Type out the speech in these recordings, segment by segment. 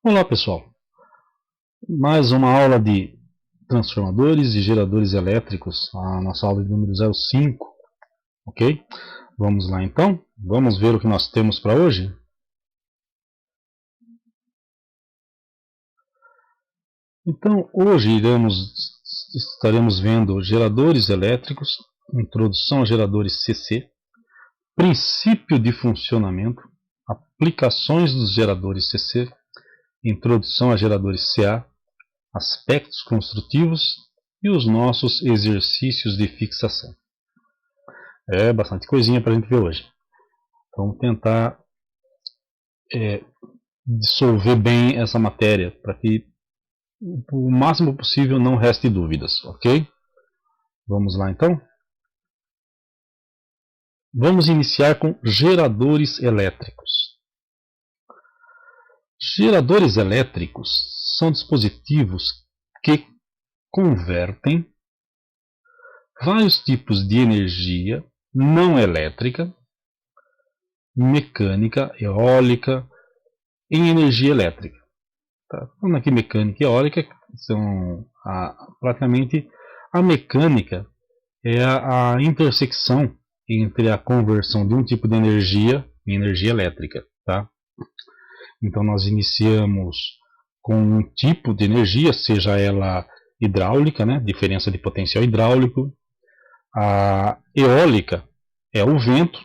Olá pessoal, mais uma aula de transformadores e geradores elétricos, a nossa aula de número 05, ok? Vamos lá então, vamos ver o que nós temos para hoje? Então hoje estaremos vendo geradores elétricos, introdução a geradores CC, princípio de funcionamento, aplicações dos geradores CC, introdução a geradores CA, aspectos construtivos e os nossos exercícios de fixação. É bastante coisinha para a gente ver hoje. Vamos tentar dissolver bem essa matéria para que o máximo possível não reste dúvidas, ok? Vamos lá então? Vamos iniciar com geradores elétricos. Geradores elétricos são dispositivos que convertem vários tipos de energia não elétrica, mecânica, eólica, em energia elétrica. Tá? Falando aqui mecânica e eólica, são praticamente a mecânica é a intersecção entre a conversão de um tipo de energia em energia elétrica. Tá? Então nós iniciamos com um tipo de energia, seja ela hidráulica, né? Diferença de potencial hidráulico. A eólica é o vento,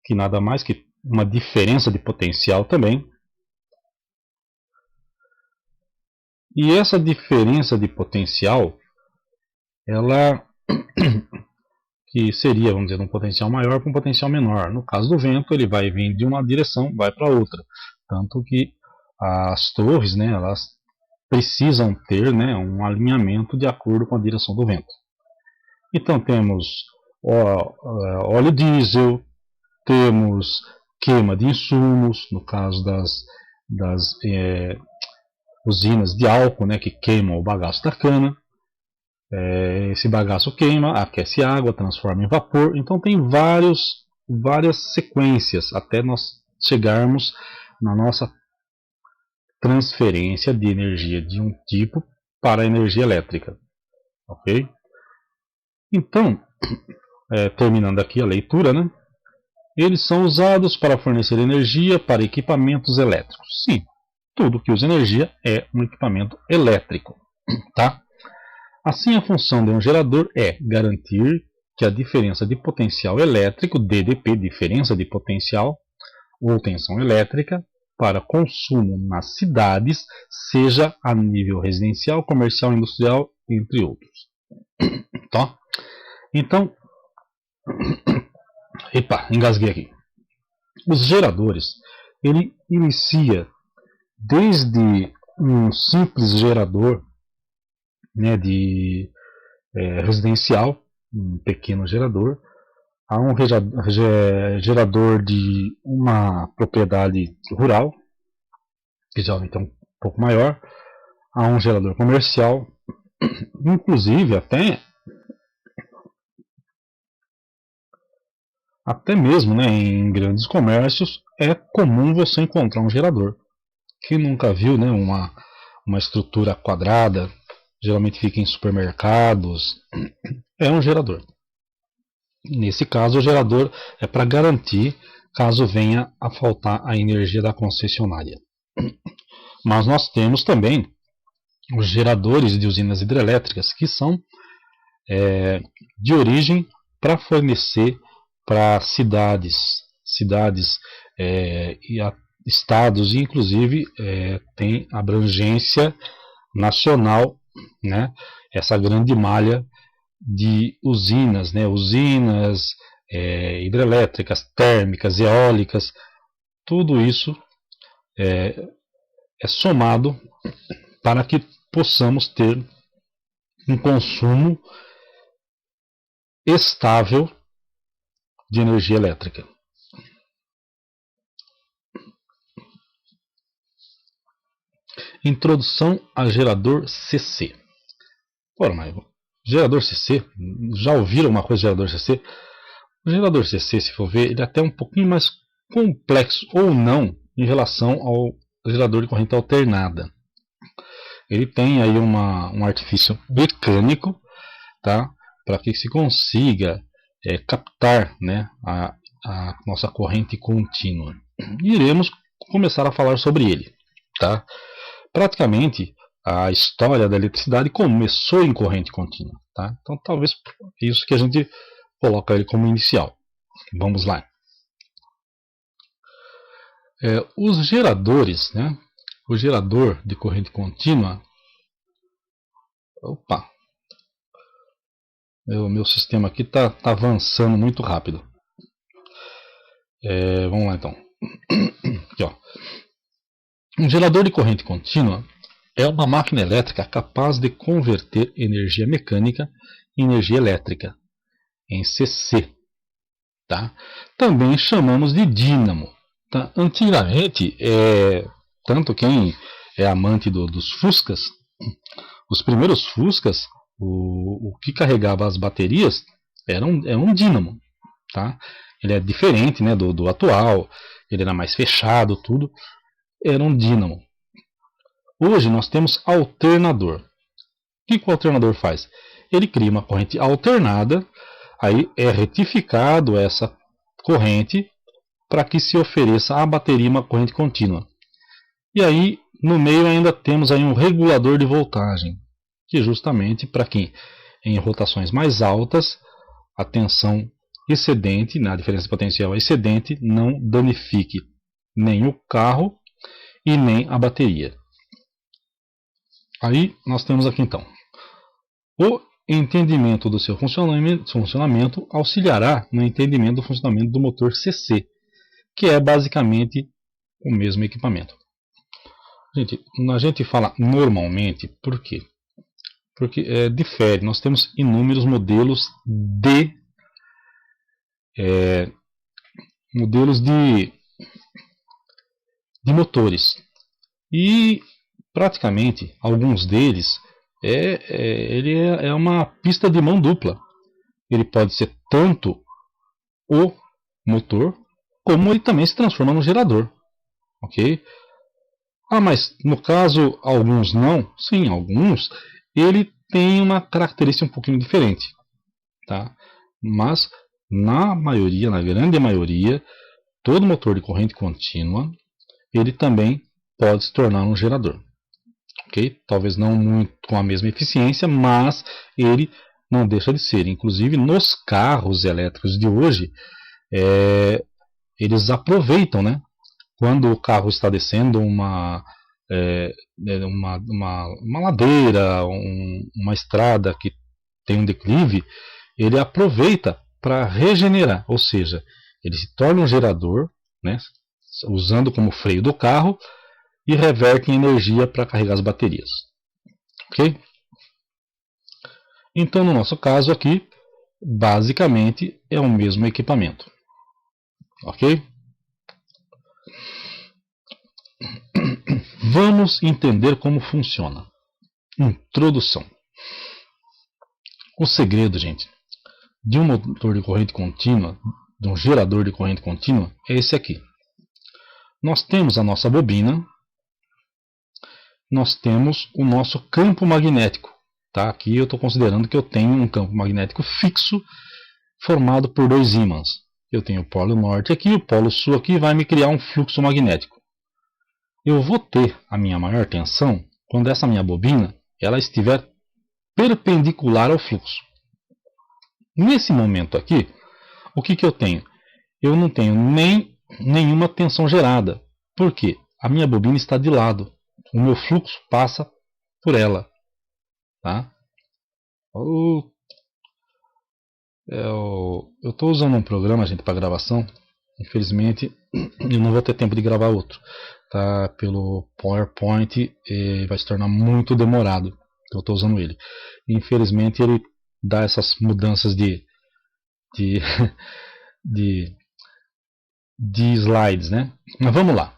que nada mais que uma diferença de potencial também. E essa diferença de potencial, ela que seria, vamos dizer, um potencial maior para um potencial menor. No caso do vento, ele vai vir de uma direção, vai para outra. Tanto que as torres, né, elas precisam ter, né, um alinhamento de acordo com a direção do vento. Então temos óleo diesel, temos queima de insumos, no caso das usinas de álcool, né, que queimam o bagaço da cana. Esse bagaço queima, aquece a água, transforma em vapor. Então tem várias sequências até nós chegarmos na nossa transferência de energia de um tipo para a energia elétrica. Ok? Então, terminando aqui a leitura, né? Eles são usados para fornecer energia para equipamentos elétricos. Sim, tudo que usa energia é um equipamento elétrico. Tá? Assim, a função de um gerador é garantir que a diferença de potencial elétrico, DDP, diferença de potencial, ou tensão elétrica, para consumo nas cidades, seja a nível residencial, comercial, industrial, entre outros. Tá? Então, engasguei aqui. Os geradores, ele inicia desde um simples gerador, né, de residencial, um pequeno gerador, a um gerador de uma propriedade rural, que geralmente é um pouco maior, a um gerador comercial, inclusive até mesmo, né, em grandes comércios é comum você encontrar um gerador. Quem nunca viu, né, uma estrutura quadrada, geralmente fica em supermercados, é um gerador. Nesse caso, o gerador é para garantir caso venha a faltar a energia da concessionária. Mas nós temos também os geradores de usinas hidrelétricas, que são de origem para fornecer para cidades e estados, e inclusive tem abrangência nacional, né? Essa grande malha de usinas, né? Usinas hidrelétricas, térmicas, eólicas, tudo isso é somado para que possamos ter um consumo estável de energia elétrica. Introdução a gerador CC. Ora, mas gerador CC? Já ouviram uma coisa de gerador CC? O gerador CC, se for ver, ele é até um pouquinho mais complexo ou não em relação ao gerador de corrente alternada. Ele tem aí um artifício mecânico, tá? Para que se consiga captar, né, a nossa corrente contínua. E iremos começar a falar sobre ele, tá? Praticamente a história da eletricidade começou em corrente contínua, tá? Então talvez isso que a gente coloca ele como inicial. Vamos lá. Os geradores, né? O gerador de corrente contínua. Opa! O meu sistema aqui está avançando muito rápido. Vamos lá então. Aqui, ó. Um gerador de corrente contínua é uma máquina elétrica capaz de converter energia mecânica em energia elétrica, em CC. Tá? Também chamamos de dínamo. Tá? Antigamente, tanto quem é amante dos Fuscas, os primeiros Fuscas, o que carregava as baterias era um dínamo. Tá? Ele é diferente, né, do atual, ele era mais fechado, tudo. Era um dínamo. Hoje nós temos alternador. O que o alternador faz? Ele cria uma corrente alternada, aí é retificado essa corrente para que se ofereça à bateria uma corrente contínua. E aí, no meio ainda temos aí um regulador de voltagem, que é justamente para que em rotações mais altas a tensão excedente, na diferença potencial excedente, não danifique nem o carro e nem a bateria. Aí nós temos aqui então o entendimento do seu funcionamento auxiliará no entendimento do funcionamento do motor CC, que é basicamente o mesmo equipamento. Gente, a gente fala normalmente, por quê? Porque difere, nós temos inúmeros modelos de motores. E praticamente alguns deles ele é uma pista de mão dupla. Ele pode ser tanto o motor, como ele também se transforma no gerador. Ok? Mas no caso alguns não, sim, alguns ele tem uma característica um pouquinho diferente, tá? Mas na maioria, na grande maioria, todo motor de corrente contínua ele também pode se tornar um gerador. Okay? Talvez não muito com a mesma eficiência, mas ele não deixa de ser. Inclusive nos carros elétricos de hoje, eles aproveitam, né? Quando o carro está descendo uma ladeira, uma estrada que tem um declive, ele aproveita para regenerar, ou seja, ele se torna um gerador, né? Usando como freio do carro, e reverte em energia para carregar as baterias. Ok? Então, no nosso caso aqui, basicamente é o mesmo equipamento. Ok? Vamos entender como funciona. Introdução. O segredo, gente, de um motor de corrente contínua, de um gerador de corrente contínua, é esse aqui. Nós temos a nossa bobina, nós temos o nosso campo magnético. Tá? Aqui eu estou considerando que eu tenho um campo magnético fixo formado por dois ímãs. Eu tenho o polo norte aqui, o polo sul aqui, vai me criar um fluxo magnético. Eu vou ter a minha maior tensão quando essa minha bobina ela estiver perpendicular ao fluxo. Nesse momento aqui, o que eu tenho? Eu não tenho nenhuma tensão gerada. Por quê? A minha bobina está de lado. O meu fluxo passa por ela. Tá? Eu estou usando um programa, gente, para gravação. Infelizmente, eu não vou ter tempo de gravar outro. Tá? Pelo PowerPoint vai se tornar muito demorado. Eu estou usando ele. Infelizmente, ele dá essas mudanças de slides, né? Mas vamos lá.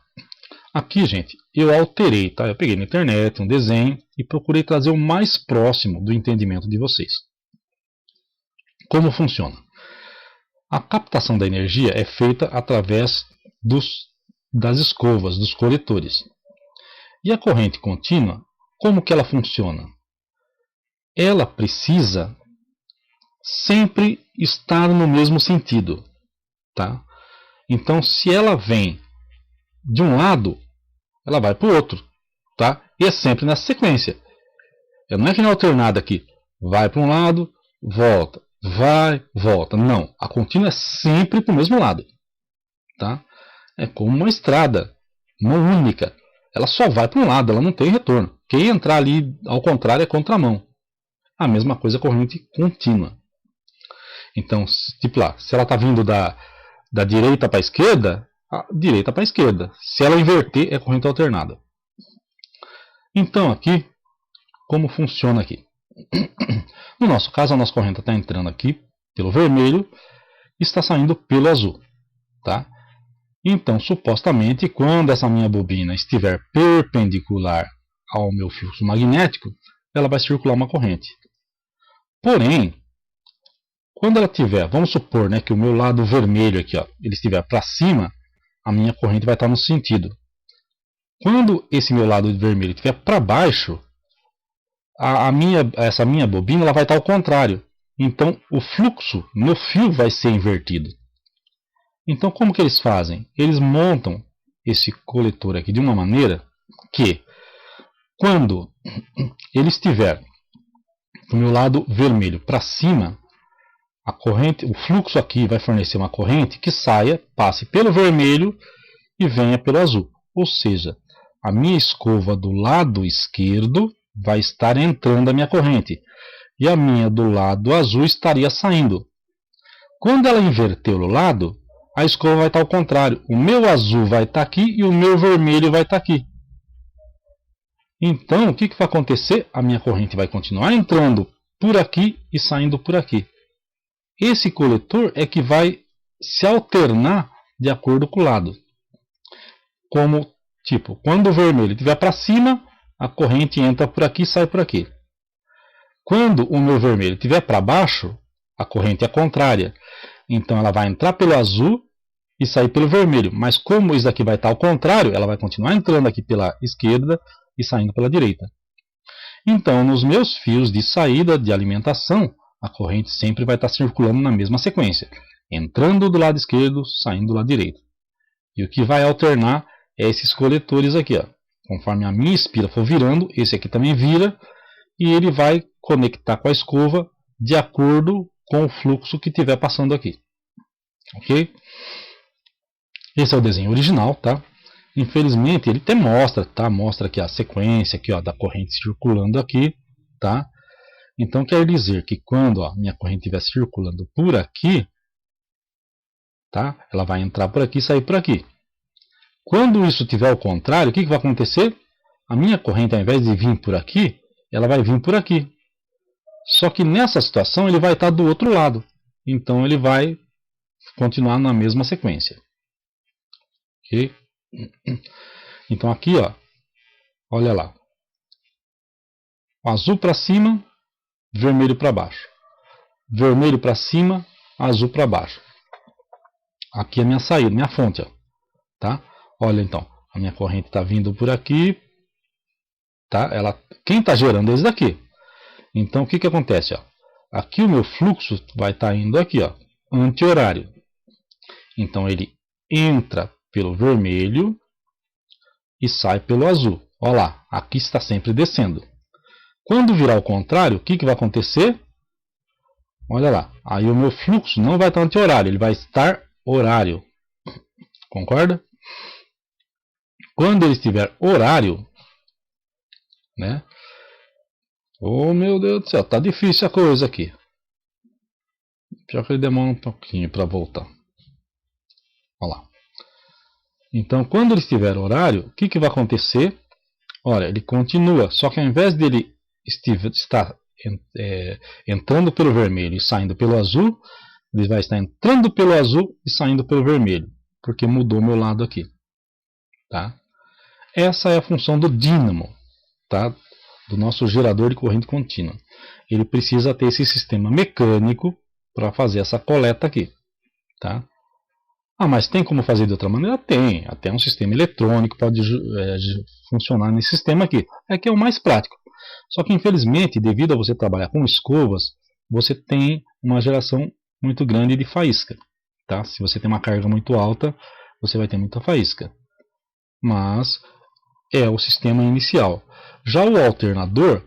Aqui, gente, eu alterei, tá? Eu peguei na internet um desenho e procurei trazer o mais próximo do entendimento de vocês. Como funciona? A captação da energia é feita através das escovas, dos coletores. E a corrente contínua, como que ela funciona? Ela precisa sempre estar no mesmo sentido, tá? Então, se ela vem de um lado, ela vai para o outro, tá? E é sempre nessa sequência. Não é que na alternada aqui, vai para um lado, volta, vai, volta. Não, a contínua é sempre para o mesmo lado, tá? É como uma estrada, uma única. Ela só vai para um lado, ela não tem retorno. Quem entrar ali ao contrário é contramão. A mesma coisa a corrente contínua. Então, tipo lá, se ela está vindo da direita para a esquerda, direita para a esquerda. Se ela inverter, é corrente alternada. Então, aqui, como funciona aqui? No nosso caso, a nossa corrente está entrando aqui pelo vermelho e está saindo pelo azul. Tá? Então, supostamente, quando essa minha bobina estiver perpendicular ao meu fluxo magnético, ela vai circular uma corrente. Porém, quando ela tiver, vamos supor, né, que o meu lado vermelho aqui, ó, ele estiver para cima, a minha corrente vai estar no sentido. Quando esse meu lado vermelho estiver para baixo, essa minha bobina ela vai estar ao contrário. Então, o fluxo no fio vai ser invertido. Então, como que eles fazem? Eles montam esse coletor aqui de uma maneira que, quando ele estiver do meu lado vermelho para cima, a corrente, o fluxo aqui vai fornecer uma corrente que saia, passe pelo vermelho e venha pelo azul. Ou seja, a minha escova do lado esquerdo vai estar entrando a minha corrente e a minha do lado azul estaria saindo. Quando ela inverter o lado, a escova vai estar ao contrário. O meu azul vai estar aqui e o meu vermelho vai estar aqui. Então, o que vai acontecer? A minha corrente vai continuar entrando por aqui e saindo por aqui. Esse coletor é que vai se alternar de acordo com o lado. Como, tipo, quando o vermelho estiver para cima, a corrente entra por aqui e sai por aqui. Quando o meu vermelho estiver para baixo, a corrente é contrária. Então ela vai entrar pelo azul e sair pelo vermelho. Mas como isso aqui vai estar ao contrário, ela vai continuar entrando aqui pela esquerda e saindo pela direita. Então, nos meus fios de saída de alimentação, a corrente sempre vai estar circulando na mesma sequência. Entrando do lado esquerdo, saindo do lado direito. E o que vai alternar é esses coletores aqui. Ó. Conforme a minha espira for virando, esse aqui também vira. E ele vai conectar com a escova de acordo com o fluxo que estiver passando aqui. Ok? Esse é o desenho original, tá? Infelizmente ele até mostra, tá? Mostra aqui a sequência aqui, ó, da corrente circulando aqui, tá? Então quer dizer que quando a minha corrente estiver circulando por aqui, tá? Ela vai entrar por aqui e sair por aqui. Quando isso estiver ao contrário, o que vai acontecer? A minha corrente, ao invés de vir por aqui, ela vai vir por aqui. Só que nessa situação ele vai estar do outro lado. Então ele vai continuar na mesma sequência. Ok? Então aqui, ó, olha lá. Azul para cima, vermelho para baixo. Vermelho para cima, azul para baixo. Aqui é a minha saída, minha fonte. Ó, tá? Olha então, a minha corrente está vindo por aqui. Tá? Quem está gerando é esse daqui. Então o que acontece? Ó? Aqui o meu fluxo vai estar indo aqui, ó, anti-horário. Então ele entra pelo vermelho e sai pelo azul. Olha lá, aqui está sempre descendo. Quando virar ao contrário, o que vai acontecer? Olha lá, aí o meu fluxo não vai estar anti-horário, ele vai estar horário. Concorda? Quando ele estiver horário, né? Oh meu Deus do céu, tá difícil a coisa aqui. Pior que ele demora um pouquinho para voltar. Olha lá. Então, quando ele estiver horário, o que vai acontecer? Olha, ele continua, só que ao invés dele estar entrando pelo vermelho e saindo pelo azul, ele vai estar entrando pelo azul e saindo pelo vermelho, porque mudou o meu lado aqui. Tá? Essa é a função do dínamo, tá? Do nosso gerador de corrente contínua. Ele precisa ter esse sistema mecânico para fazer essa coleta aqui. Tá? Ah, mas tem como fazer de outra maneira? Tem. Até um sistema eletrônico pode funcionar nesse sistema aqui. É que é o mais prático. Só que, infelizmente, devido a você trabalhar com escovas, você tem uma geração muito grande de faísca. Tá? Se você tem uma carga muito alta, você vai ter muita faísca. Mas é o sistema inicial. Já o alternador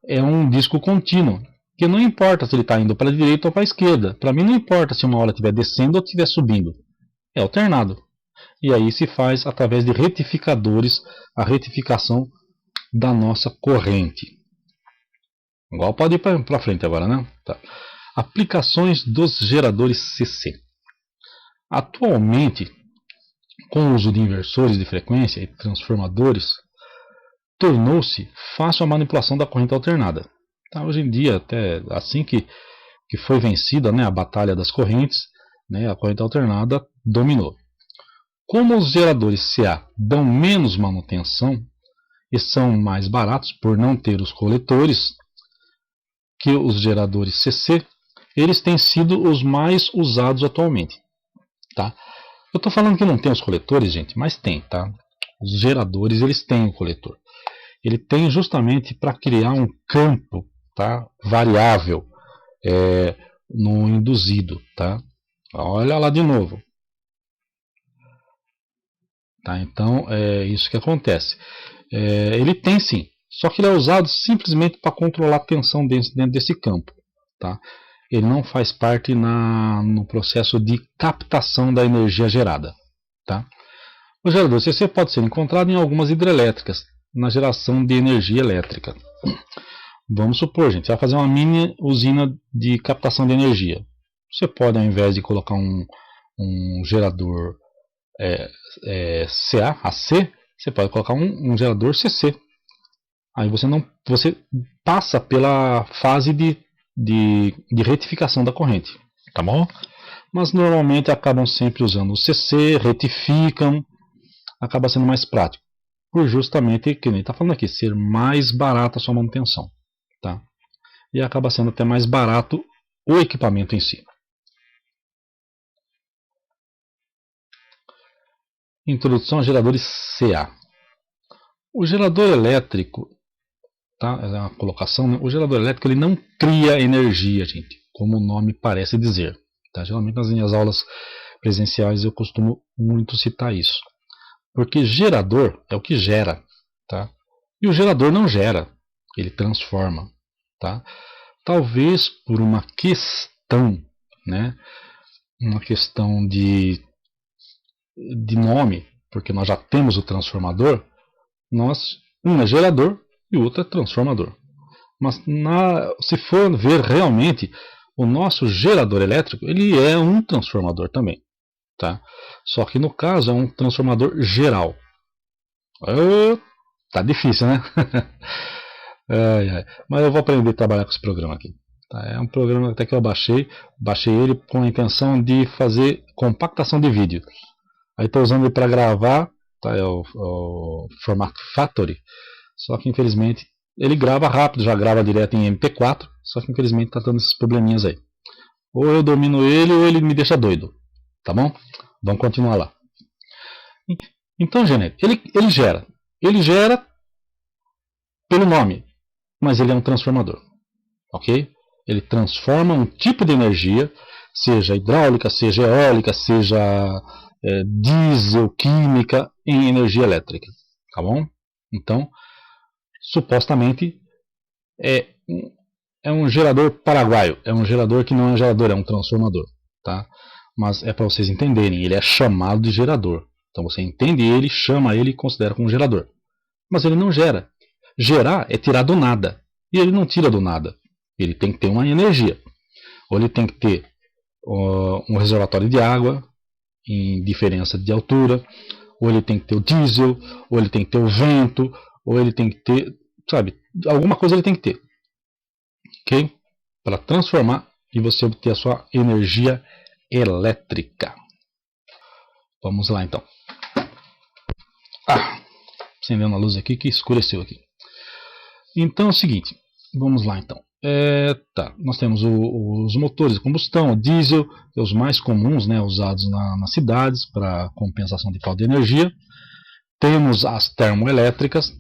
é um disco contínuo, que não importa se ele está indo para a direita ou para a esquerda. Para mim não importa se uma hora estiver descendo ou estiver subindo. É alternado. E aí se faz através de retificadores a retificação da nossa corrente. Igual pode ir para frente agora, né? Tá. Aplicações dos geradores CC. Atualmente, com o uso de inversores de frequência e transformadores, tornou-se fácil a manipulação da corrente alternada. Tá, hoje em dia, até assim que foi vencida, né, a batalha das correntes, né, a corrente alternada dominou. Como os geradores CA dão menos manutenção e são mais baratos por não ter os coletores que os geradores CC, eles têm sido os mais usados atualmente. Tá? Eu estou falando que não tem os coletores, gente, mas tem. Tá? Os geradores eles têm o coletor. Ele tem justamente para criar um campo, tá, variável no induzido. Tá? Olha lá de novo. Tá? Então é isso que acontece. Ele tem sim, só que ele é usado simplesmente para controlar a tensão dentro desse campo. Tá? Ele não faz parte no processo de captação da energia gerada. Tá? O gerador CC pode ser encontrado em algumas hidrelétricas, na geração de energia elétrica. Vamos supor, gente, você vai fazer uma mini usina de captação de energia. Você pode, ao invés de colocar um gerador CA, AC, você pode colocar um gerador CC. Aí você passa pela fase de retificação da corrente, tá bom? Mas normalmente acabam sempre usando o CC, retificam, acaba sendo mais prático, por justamente, que nem está falando aqui, ser mais barata a sua manutenção, tá? E acaba sendo até mais barato o equipamento em si. Introdução a geradores CA. O gerador elétrico, tá? É uma colocação, né? O gerador elétrico ele não cria energia, gente, como o nome parece dizer. Tá? Geralmente nas minhas aulas presenciais eu costumo muito citar isso. Porque gerador é o que gera. Tá? E o gerador não gera, ele transforma. Tá? Talvez por uma questão, né? Uma questão de nome, porque nós já temos o transformador, um é gerador e o outro é transformador. Mas se for ver realmente, o nosso gerador elétrico ele é um transformador também. Tá? Só que no caso é um transformador geral. Tá difícil, né? Mas eu vou aprender a trabalhar com esse programa aqui. Tá? É um programa até que eu baixei ele com a intenção de fazer compactação de vídeo. Aí estou usando ele para gravar, tá? É o formato Factory, só que infelizmente ele grava rápido, já grava direto em MP4, só que infelizmente está dando esses probleminhas aí. Ou eu domino ele ou ele me deixa doido, tá bom? Vamos continuar lá. Então, gente, ele gera pelo nome, mas ele é um transformador, ok? Ele transforma um tipo de energia, seja hidráulica, seja eólica, seja diesel, química, em energia elétrica, tá bom? Então, supostamente é um gerador paraguaio, é um gerador que não é um gerador, é um transformador, tá? Mas é para vocês entenderem, ele é chamado de gerador. Então você entende ele, chama ele e considera como gerador. Mas ele não gera. Gerar é tirar do nada. E ele não tira do nada. Ele tem que ter uma energia. Ou ele tem que ter um reservatório de água em diferença de altura, ou ele tem que ter o diesel, ou ele tem que ter o vento, ou ele tem que ter, sabe, alguma coisa ele tem que ter, ok? Para transformar e você obter a sua energia elétrica. Vamos lá então. Acendendo a luz aqui que escureceu aqui. Então é o seguinte, vamos lá então. Nós temos os motores de combustão, o diesel, que é os mais comuns, né, usados nas cidades para compensação de falta de energia. Temos as termoelétricas,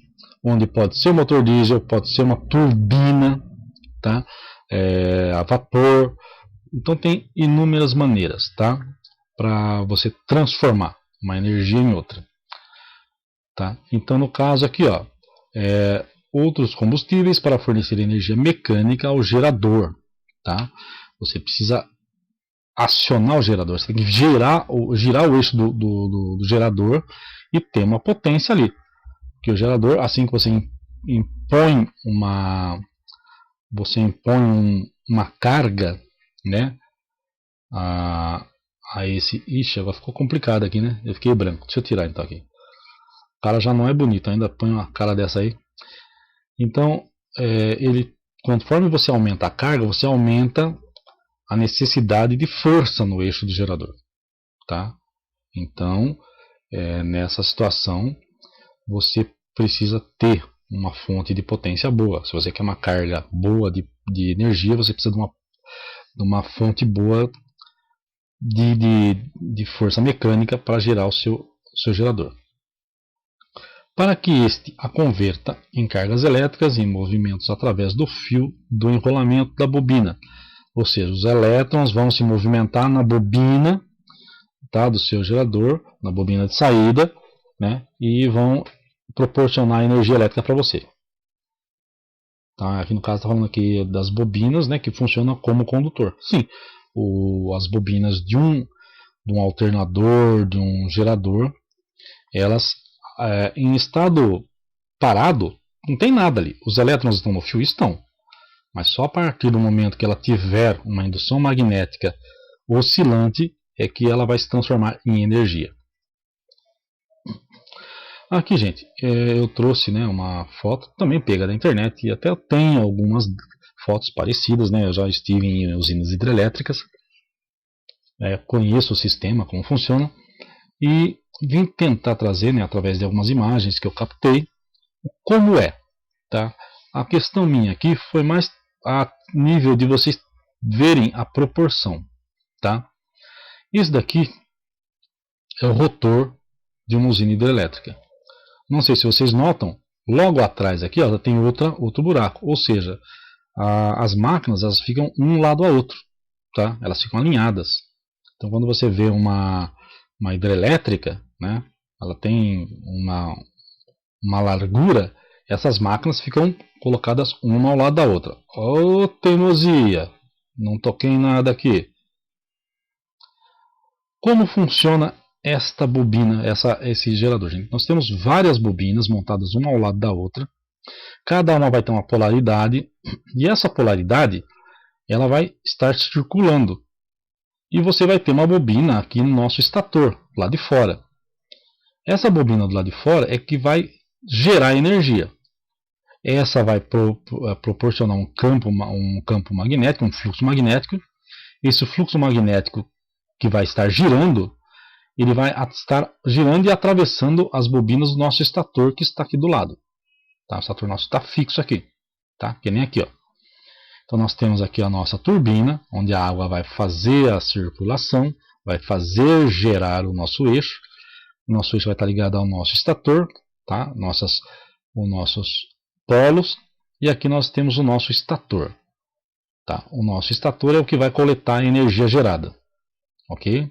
onde pode ser um motor diesel, pode ser uma turbina, tá? A vapor. Então tem inúmeras maneiras, tá? Para você transformar uma energia em outra. Tá? Então no caso aqui, ó, outros combustíveis para fornecer energia mecânica ao gerador. Tá? Você precisa acionar o gerador, você tem que girar o eixo do gerador e ter uma potência ali. Porque o gerador, assim que você impõe uma carga, né, a esse... Ixi, agora ficou complicado aqui, né? Eu fiquei branco. Deixa eu tirar então aqui. O cara já não é bonito, ainda põe uma cara dessa aí. Então, conforme você aumenta a carga, você aumenta a necessidade de força no eixo do gerador. Tá? Então, nessa situação, você precisa ter uma fonte de potência boa. Se você quer uma carga boa de energia, você precisa de uma fonte boa de força mecânica para gerar o seu gerador. Para que este a converta em cargas elétricas em movimentos através do fio do enrolamento da bobina. Ou seja, os elétrons vão se movimentar na bobina, tá, do seu gerador, na bobina de saída, né, e vão proporcionar energia elétrica para você. Tá, aqui no caso está falando aqui das bobinas, né, que funcionam como condutor. Sim, as bobinas de um alternador, de um gerador, elas em estado parado, não tem nada ali. Os elétrons estão no fio? Estão. Mas só a partir do momento que ela tiver uma indução magnética oscilante é que ela vai se transformar em energia. Aqui, gente, eu trouxe, né, uma foto também pega da internet e até tem algumas fotos parecidas, né? Eu já estive em usinas hidrelétricas, conheço o sistema, como funciona, e vim tentar trazer, né, através de algumas imagens que eu captei, como é. Tá? A questão minha aqui foi mais a nível de vocês verem a proporção. Tá? Isso daqui é o rotor de uma usina hidrelétrica. Não sei se vocês notam, logo atrás aqui ó, tem outro buraco, ou seja, as máquinas elas ficam um lado ao outro, tá? Elas ficam alinhadas. Então quando você vê uma hidrelétrica, né, ela tem uma largura, essas máquinas ficam colocadas uma ao lado da outra. Ô teimosia, não toquei em nada aqui. Como funciona esta bobina, esse gerador, gente? Nós temos várias bobinas montadas uma ao lado da outra. Cada uma vai ter uma polaridade e essa polaridade ela vai estar circulando. E você vai ter uma bobina aqui no nosso estator, lá de fora. Essa bobina do lado de fora é que vai gerar energia. Essa vai proporcionar um campo magnético, um fluxo magnético. Esse fluxo magnético que vai estar girando, ele vai estar girando e atravessando as bobinas do nosso estator que está aqui do lado. Tá? O estator nosso está fixo aqui, tá? Que nem aqui, ó. Então nós temos aqui a nossa turbina, onde a água vai fazer a circulação, vai fazer gerar o nosso eixo. O nosso eixo vai estar ligado ao nosso estator, tá? Os nossos polos. E aqui nós temos o nosso estator. Tá? O nosso estator é o que vai coletar a energia gerada. Ok?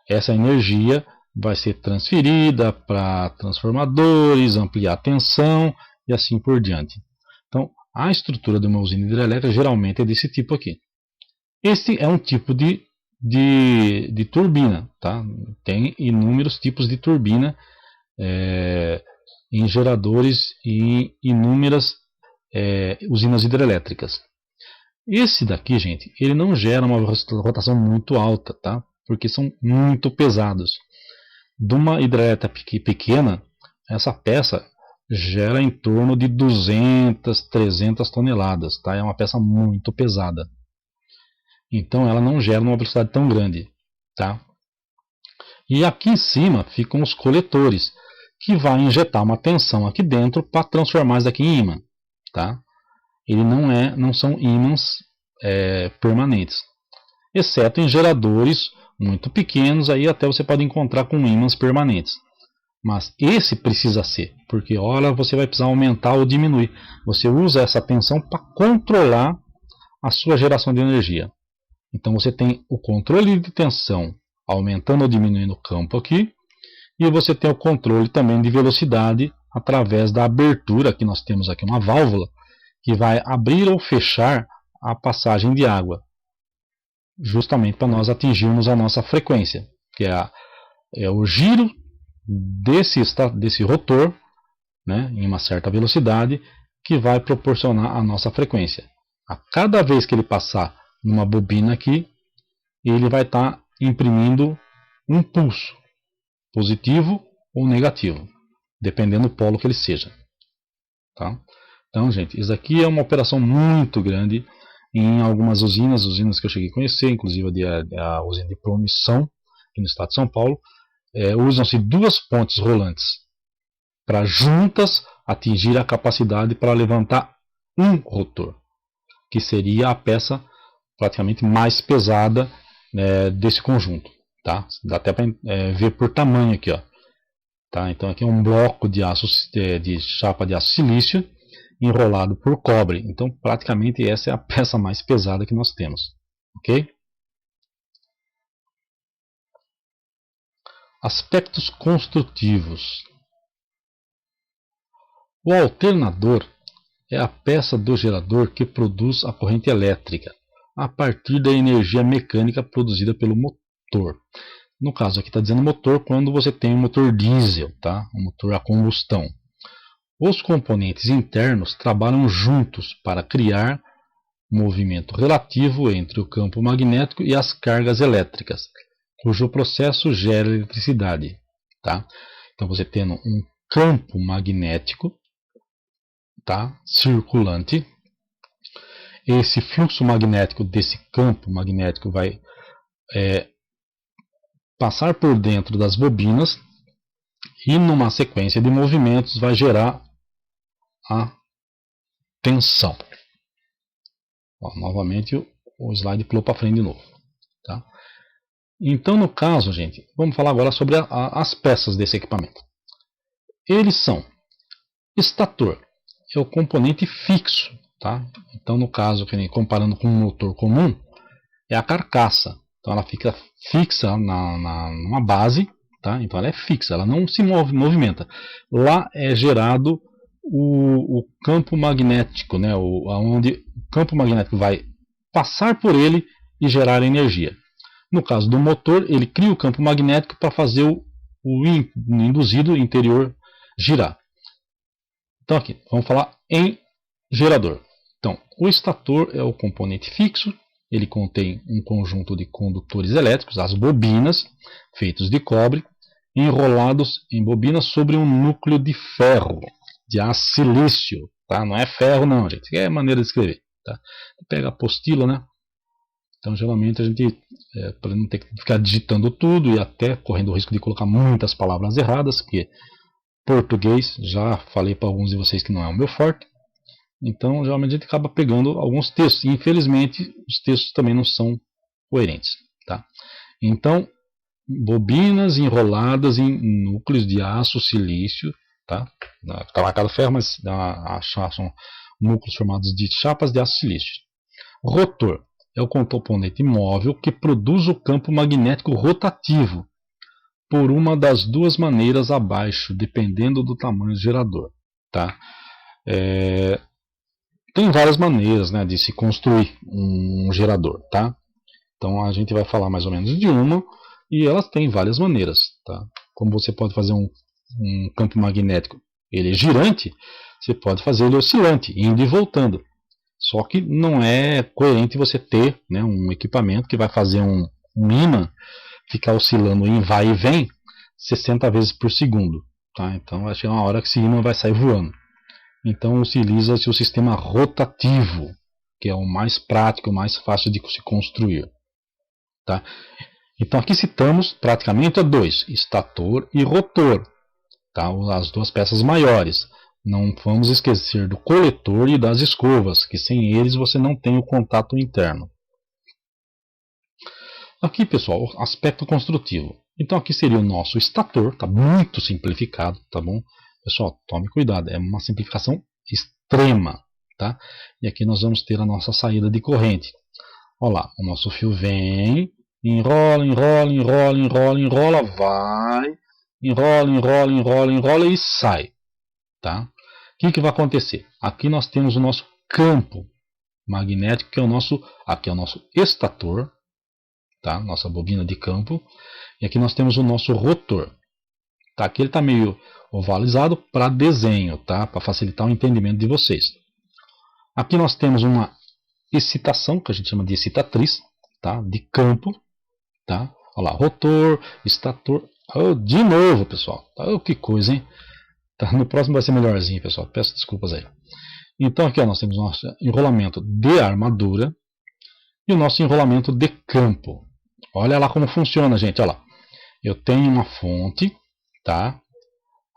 Essa energia vai ser transferida para transformadores, ampliar a tensão e assim por diante. Então, a estrutura de uma usina hidrelétrica geralmente é desse tipo aqui. Este é um tipo de turbina. Tá? Tem inúmeros tipos de turbina em geradores e inúmeras usinas hidrelétricas. Esse daqui, gente, ele não gera uma rotação muito alta, tá? Porque são muito pesados. De uma hidrelétrica pequena, essa peça gera em torno de 200, 300 toneladas, tá? É uma peça muito pesada. Então ela não gera uma velocidade tão grande, tá? E aqui em cima ficam os coletores, que vai injetar uma tensão aqui dentro para transformar isso aqui em ímã, tá? ele não são ímãs permanentes, exceto em geradores muito pequenos, aí até você pode encontrar com ímãs permanentes. Mas esse precisa ser, porque hora você vai precisar aumentar ou diminuir. Você usa essa tensão para controlar a sua geração de energia. Então você tem o controle de tensão aumentando ou diminuindo o campo aqui, e você tem o controle também de velocidade através da abertura, que nós temos aqui uma válvula, que vai abrir ou fechar a passagem de água, justamente para nós atingirmos a nossa frequência, que é o giro desse rotor, né, em uma certa velocidade, que vai proporcionar a nossa frequência. A cada vez que ele passar numa bobina aqui, ele vai estar imprimindo um pulso, positivo ou negativo, dependendo do polo que ele seja. Tá? Então, gente, isso aqui é uma operação muito grande em algumas usinas que eu cheguei a conhecer, inclusive a usina de Promissão, aqui no estado de São Paulo. Usam-se duas pontes rolantes para juntas atingir a capacidade para levantar um rotor, que seria a peça praticamente mais pesada desse conjunto. Tá? Dá até para ver por tamanho aqui. Ó. Tá? Então aqui é um bloco de aço, de chapa de aço silício enrolado por cobre. Então praticamente essa é a peça mais pesada que nós temos. Ok? Aspectos construtivos. O alternador é a peça do gerador que produz a corrente elétrica a partir da energia mecânica produzida pelo motor. No caso aqui está dizendo motor quando você tem um motor diesel, tá? Um motor a combustão. Os componentes internos trabalham juntos para criar movimento relativo entre o campo magnético e as cargas elétricas, cujo processo gera eletricidade. Tá? Então você tendo um campo magnético, tá, circulante, esse fluxo magnético desse campo magnético vai passar por dentro das bobinas e numa sequência de movimentos vai gerar a tensão. Ó, novamente o slide pulou para frente de novo. Tá? Então, no caso, gente, vamos falar agora sobre as peças desse equipamento. Eles são estator, é o componente fixo. Tá? Então, no caso, comparando com um motor comum, é a carcaça. Então, ela fica fixa numa base. Tá? Então, ela é fixa, ela não se movimenta. Lá é gerado o campo magnético, né? Onde o campo magnético vai passar por ele e gerar energia. No caso do motor, ele cria o campo magnético para fazer o induzido interior girar. Então aqui, vamos falar em gerador. Então, o estator é o componente fixo, ele contém um conjunto de condutores elétricos, as bobinas, feitos de cobre, enrolados em bobinas sobre um núcleo de ferro, de aço silício. Tá? Não é ferro não, gente, é maneira de escrever. Tá? Pega a apostila, né? Então, geralmente, a gente, para não ter que ficar digitando tudo e até correndo o risco de colocar muitas palavras erradas, porque português, já falei para alguns de vocês que não é o meu forte, então, geralmente, a gente acaba pegando alguns textos. E, infelizmente, os textos também não são coerentes. Tá? Então, bobinas enroladas em núcleos de aço silício, tá? Está marcado ferro, mas são núcleos formados de chapas de aço silício. Rotor é o componente móvel que produz o campo magnético rotativo por uma das duas maneiras abaixo, dependendo do tamanho do gerador. Tá? Tem várias maneiras, né, de se construir um gerador. Tá? Então a gente vai falar mais ou menos de uma, e elas têm várias maneiras. Tá? Como você pode fazer um campo magnético ele é girante, você pode fazer ele oscilante, indo e voltando. Só que não é coerente você ter, né, um equipamento que vai fazer um ímã ficar oscilando em vai e vem 60 vezes por segundo. Tá? Então vai chegar uma hora que esse ímã vai sair voando. Então utiliza-se o sistema rotativo, que é o mais prático, o mais fácil de se construir. Tá? Então aqui citamos praticamente dois, estator e rotor. Tá? As duas peças maiores. Não vamos esquecer do coletor e das escovas, que sem eles você não tem o contato interno. Aqui, pessoal, o aspecto construtivo. Então aqui seria o nosso estator, tá muito simplificado, tá bom? Pessoal, tome cuidado, é uma simplificação extrema, tá? E aqui nós vamos ter a nossa saída de corrente. Olha lá, o nosso fio vem, enrola, enrola, enrola, enrola, enrola, vai, enrola, enrola, enrola, enrola e sai, tá? O que vai acontecer? Aqui nós temos o nosso campo magnético, que é o nosso, aqui é o nosso estator, tá? Nossa bobina de campo. E aqui nós temos o nosso rotor. Tá? Aqui ele está meio ovalizado para desenho, tá? Para facilitar o entendimento de vocês. Aqui nós temos uma excitação, que a gente chama de excitatriz, tá? De campo. Tá? Olha lá, rotor, estator. Oh, de novo, pessoal. Oh, que coisa, hein? Tá? No próximo vai ser melhorzinho, pessoal. Peço desculpas aí. Então aqui ó, nós temos o nosso enrolamento de armadura e o nosso enrolamento de campo. Olha lá como funciona, gente. Olha lá. Eu tenho uma fonte, tá?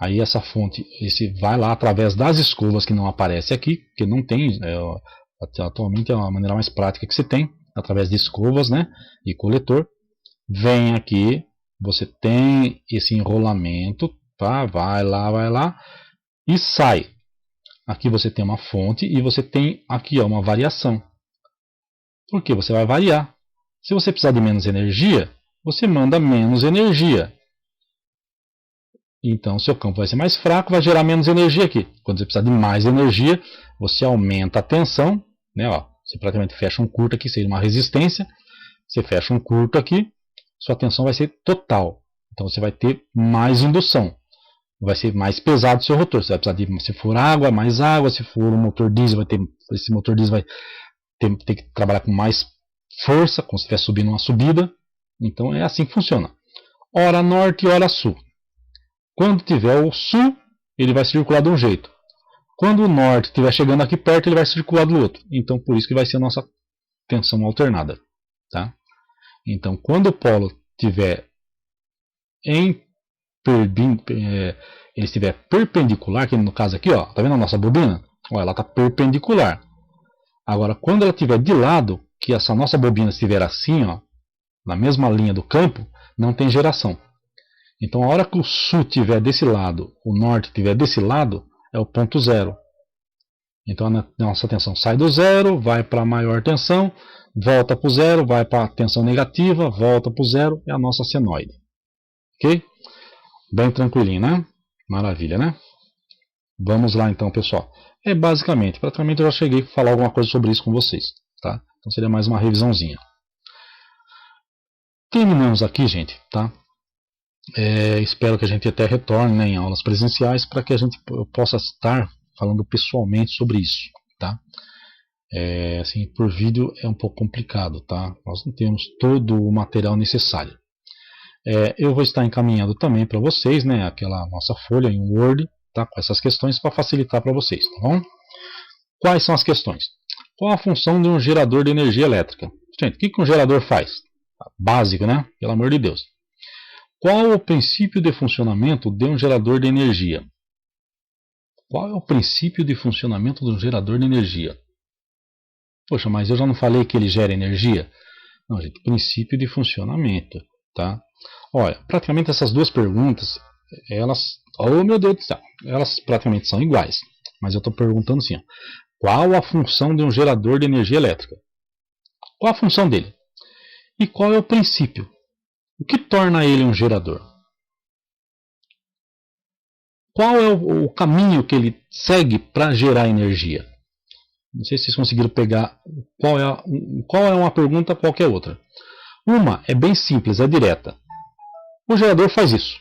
Aí essa fonte, esse vai lá através das escovas que não aparece aqui, que não tem, atualmente é a maneira mais prática que se tem, através de escovas, né? E coletor. Vem aqui, você tem esse enrolamento, tá? Vai lá e sai. Aqui você tem uma fonte e você tem aqui ó, uma variação. Porque você vai variar. Se você precisar de menos energia, você manda menos energia. Então o seu campo vai ser mais fraco, vai gerar menos energia aqui. Quando você precisar de mais energia, você aumenta a tensão, né? Ó, você praticamente fecha um curto aqui, seria uma resistência. Você fecha um curto aqui, sua tensão vai ser total. Então você vai ter mais indução. Vai ser mais pesado o seu rotor. Você vai precisar de, se for água, mais água. Se for um motor diesel, esse motor diesel vai ter que trabalhar com mais força, como se estivesse subindo uma subida. Então é assim que funciona. Hora norte e hora sul. Quando tiver o sul, ele vai circular de um jeito. Quando o norte estiver chegando aqui perto, ele vai circular do outro. Então por isso que vai ser a nossa tensão alternada. Tá? Então quando o polo estiver ele estiver perpendicular, que no caso aqui, ó, tá vendo a nossa bobina? Ó, ela está perpendicular. Agora, quando ela estiver de lado, que essa nossa bobina estiver assim, ó, na mesma linha do campo, não tem geração. Então, a hora que o sul estiver desse lado, o norte estiver desse lado, é o ponto zero. Então, a nossa tensão sai do zero, vai para a maior tensão, volta para o zero, vai para a tensão negativa, volta para o zero, é a nossa senoide. Ok? Bem tranquilinho, né? Maravilha, né? Vamos lá então, pessoal. Basicamente, praticamente eu já cheguei a falar alguma coisa sobre isso com vocês, tá? Então seria mais uma revisãozinha. Terminamos aqui, gente, tá? Espero que a gente até retorne, né, em aulas presenciais para que eu possa estar falando pessoalmente sobre isso, tá? Assim, por vídeo é um pouco complicado, tá? Nós não temos todo o material necessário. Eu vou estar encaminhando também para vocês, né, aquela nossa folha em Word, tá, com essas questões para facilitar para vocês, tá bom? Quais são as questões? Qual a função de um gerador de energia elétrica? Gente, o que um gerador faz? Básico, né? Pelo amor de Deus. Qual o princípio de funcionamento de um gerador de energia? Qual é o princípio de funcionamento de um gerador de energia? Poxa, mas eu já não falei que ele gera energia? Não, gente, princípio de funcionamento, tá? Olha, praticamente essas duas perguntas, oh meu Deus do céu, elas praticamente são iguais. Mas eu estou perguntando assim, ó, qual a função de um gerador de energia elétrica? Qual a função dele? E qual é o princípio? O que torna ele um gerador? Qual é o caminho que ele segue para gerar energia? Não sei se vocês conseguiram pegar qual é uma pergunta, qual é outra. Uma é bem simples, é direta. O gerador faz isso.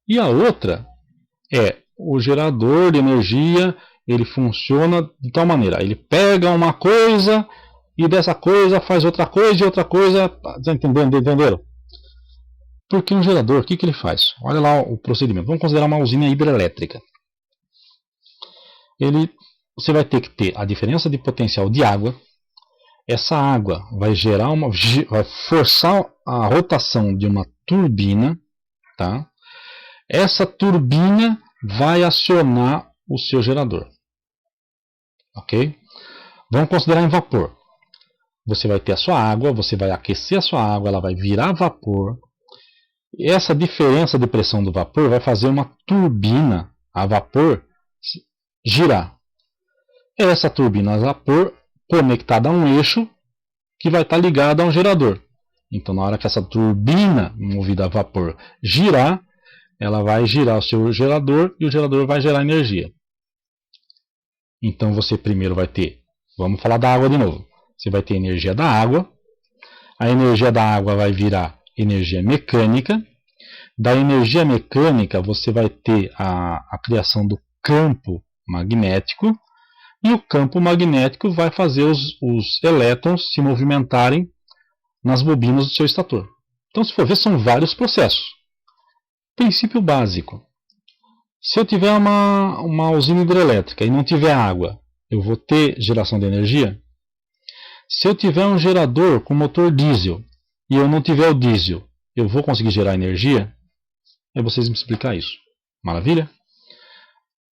E a outra é o gerador de energia, ele funciona de tal maneira. Ele pega uma coisa e dessa coisa faz outra coisa e outra coisa. Tá entendendo? Entenderam? Porque um gerador, o que ele faz? Olha lá o procedimento. Vamos considerar uma usina hidrelétrica. Você vai ter que ter a diferença de potencial de água. Essa água vai vai forçar a rotação de uma turbina, tá? Essa turbina vai acionar o seu gerador. Ok? Vamos considerar em vapor. Você vai ter a sua água, você vai aquecer a sua água, ela vai virar vapor. E essa diferença de pressão do vapor vai fazer uma turbina a vapor girar. Essa turbina a vapor conectada a um eixo que vai estar ligado a um gerador. Então, na hora que essa turbina movida a vapor girar, ela vai girar o seu gerador e o gerador vai gerar energia. Então, você primeiro vai ter, vamos falar da água de novo. Você vai ter energia da água. A energia da água vai virar energia mecânica. Da energia mecânica, você vai ter a criação do campo magnético. E o campo magnético vai fazer os elétrons se movimentarem nas bobinas do seu estator. Então, se for ver, são vários processos. Princípio básico. Se eu tiver uma usina hidrelétrica e não tiver água, eu vou ter geração de energia? Se eu tiver um gerador com motor diesel e eu não tiver o diesel, eu vou conseguir gerar energia? É vocês me explicar isso. Maravilha?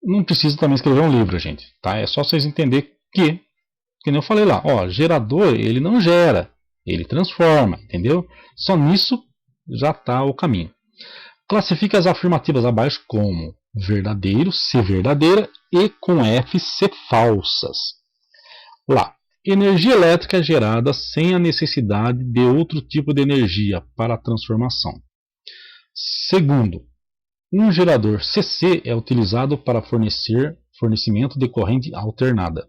Não precisa também escrever um livro, gente. Tá? É só vocês entenderem que nem eu falei lá, ó, gerador ele não gera, ele transforma, entendeu? Só nisso já está o caminho. Classifique as afirmativas abaixo como verdadeiro, C verdadeira e com F, C falsas. Lá, energia elétrica é gerada sem a necessidade de outro tipo de energia para a transformação. Segundo, um gerador CC é utilizado para fornecimento de corrente alternada.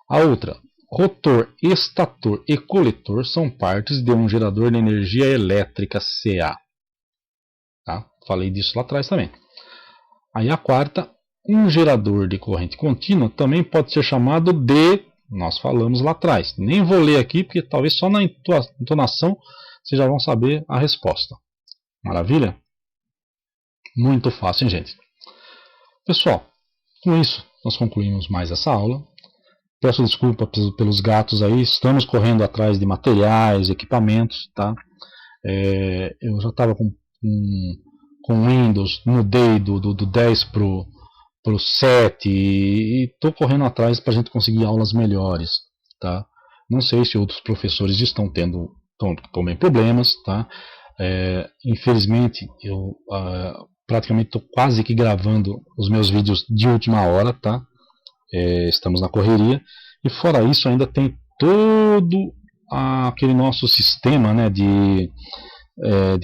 A outra, rotor, estator e coletor são partes de um gerador de energia elétrica CA. Tá? Falei disso lá atrás também. Aí a quarta, um gerador de corrente contínua também pode ser chamado de, nós falamos lá atrás. Nem vou ler aqui, porque talvez só na entonação vocês já vão saber a resposta. Maravilha? Muito fácil, hein, gente? Pessoal, com isso nós concluímos mais essa aula. Peço desculpa pelos gatos aí, estamos correndo atrás de materiais, equipamentos, tá? Eu já estava com Windows, mudei do 10 pro 7 e estou correndo atrás para a gente conseguir aulas melhores, tá? Não sei se outros professores estão tendo também problemas, tá? Infelizmente, eu praticamente estou quase que gravando os meus vídeos de última hora, tá? Estamos na correria. E fora isso, ainda tem todo aquele nosso sistema, né, de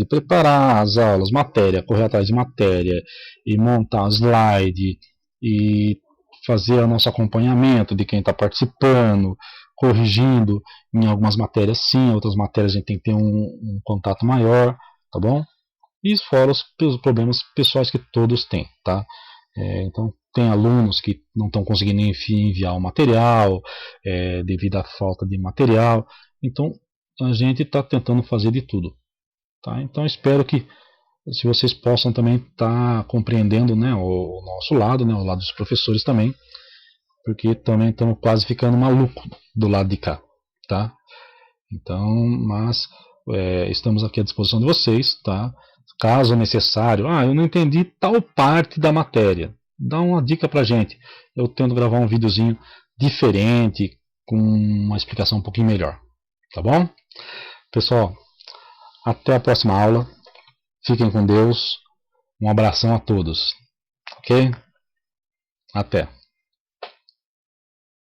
preparar as aulas, matéria, correr atrás de matéria, e montar slide, e fazer o nosso acompanhamento de quem está participando, corrigindo em algumas matérias sim, outras matérias a gente tem que ter um contato maior, tá bom? E fora os problemas pessoais que todos têm, tá? Então, tem alunos que não estão conseguindo enviar o material devido à falta de material. Então, a gente está tentando fazer de tudo. Tá? Então, espero que se vocês possam também estar compreendendo, né, o nosso lado, né, o lado dos professores também, porque também estamos quase ficando maluco do lado de cá. Tá? Então, mas estamos aqui à disposição de vocês. Tá? Caso necessário, eu não entendi tal parte da matéria, dá uma dica pra gente. Eu tento gravar um videozinho diferente, com uma explicação um pouquinho melhor. Tá bom? Pessoal, até a próxima aula. Fiquem com Deus. Um abração a todos. Ok? Até.